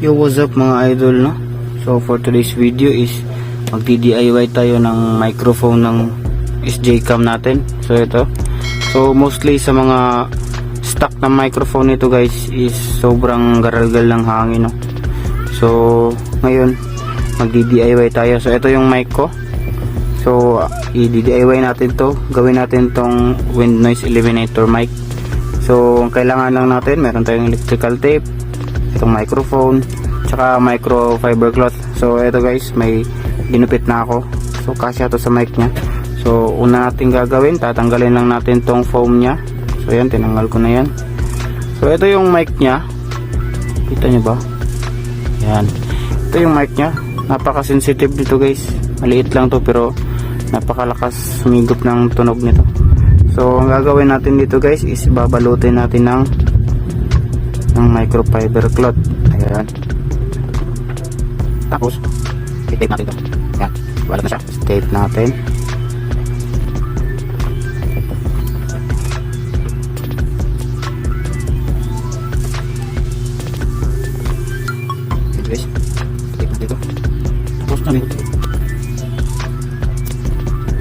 Yo, what's up mga idol, no? So for today's video is magdi-DIY tayo ng microphone ng SJ Cam natin. So ito. So mostly sa mga stock na microphone nito guys is sobrang garalgal ng hangin, no? So ngayon magdi-DIY tayo. So ito yung mic ko. So i-DIY natin to. Gawin natin tong wind noise eliminator mic. So ang kailangan lang natin, meron tayong electrical tape, itong microphone, tsaka microfiber cloth. So ito guys, may ginupit na ako. So kasya to sa mic nya. So una natin gagawin, tatanggalin lang natin tong foam nya. So yan, tinanggal ko na yan. So ito yung mic nya. Kita nyo ba? Yan. Ito yung mic nya. Napaka-sensitive dito guys. Maliit lang to pero napakalakas sumigop ng tunog nito. So ang gagawin natin dito guys is babalutin natin ng microfiber cloth. Ayan. Tapos i-tape natin ito. Ayan, balat na siya. Tape natin. Ayan guys, tape natin ito. Tapos namin ito.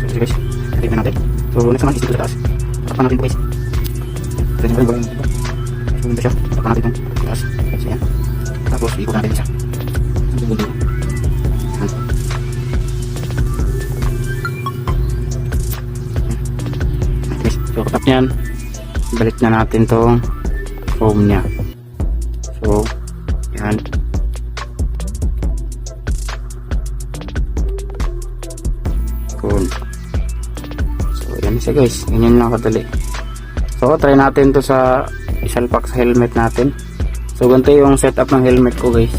So guys, tape na natin. So next naman is ito sa taas. Tapan natin ito guys. Ito yung gawin ito. So ito siya. Tapan natin itong taas. So yan. Tapos ikot natin siya. Ang bubundi. So katap nyan, balik na natin tong foam nya. So yan. Cool. So yan siya guys, ganyan lang kadali. So try natin to sa isalpak sa helmet natin. So ganito yung setup ng helmet ko guys.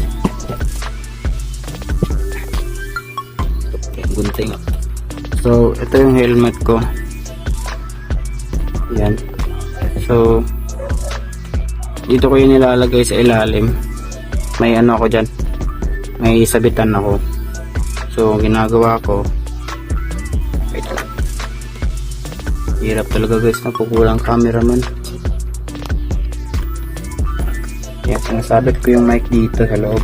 Gunting. So ito yung helmet ko. Yan. So dito ko yung nilalagay sa ilalim. May ano ako dyan, may sabitan ako. So ginagawa ko, wait lang. Hirap talaga guys, napukulang cameraman. Yan, sinasabit ko yung mic dito sa loob.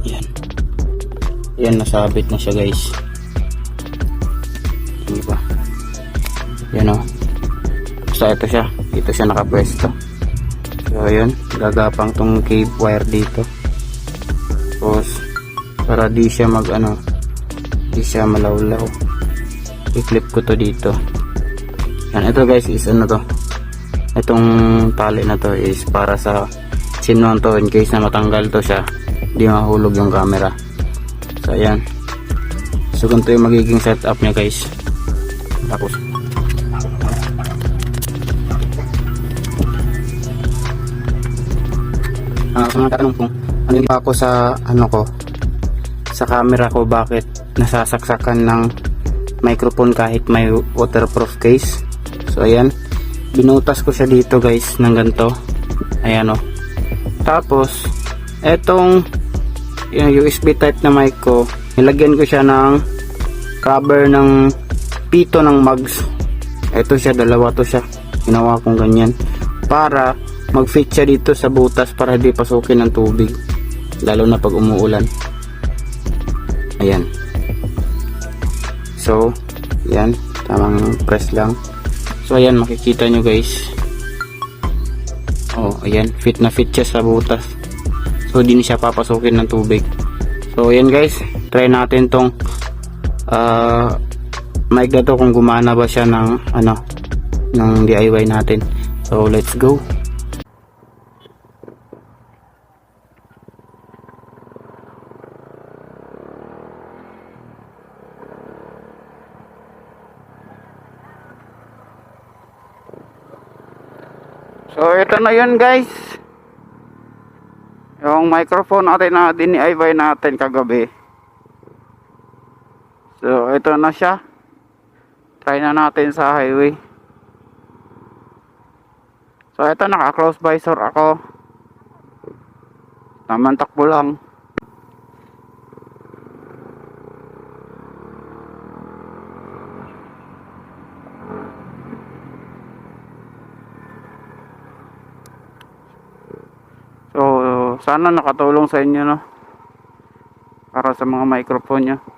Yan. Yan, nasabit na siya guys. Hindi ba? Yan o. Basta ito siya. Dito siya nakapwesto. So yun, gagapang tong cable wire dito. Tapos para di siya di siya malawlaw, i-clip ko to dito. Yan, ito guys is ano to, itong tali na to is para sa sinon to, in case na matanggal to siya, di mahulog yung camera. So ayan. So ganito yung magiging setup nya guys. Tapos kung natatanong kung ano yung ako sa sa camera ko, bakit nasasaksakan ng microphone kahit may waterproof case. So ayan, binutas ko siya dito guys ng ganito. Ayan o. Tapos etong yung USB type na mic ko, nilagyan ko siya ng cover ng pito ng mugs. Ito siya, dalawa to siya, ginawa kong ganyan para mag-fit siya dito sa butas para di pasukin ng tubig, lalo na pag umuulan. Ayan. So yan, tamang press lang. So ayan, makikita nyo guys. Oh, ayan, fit na fit siya sa butas. So di na siya papasukin ng tubig. So ayan guys, try natin tong mic na to kung gumana ba siya ng ng DIY natin. So let's go. So ito na yun guys, yung microphone natin na DIY natin kagabi. So ito na siya. Try na natin sa highway. So ito, naka close visor ako. Naman takbo lang. sana nakatulong sa inyo, no? Para sa mga microphone nyo.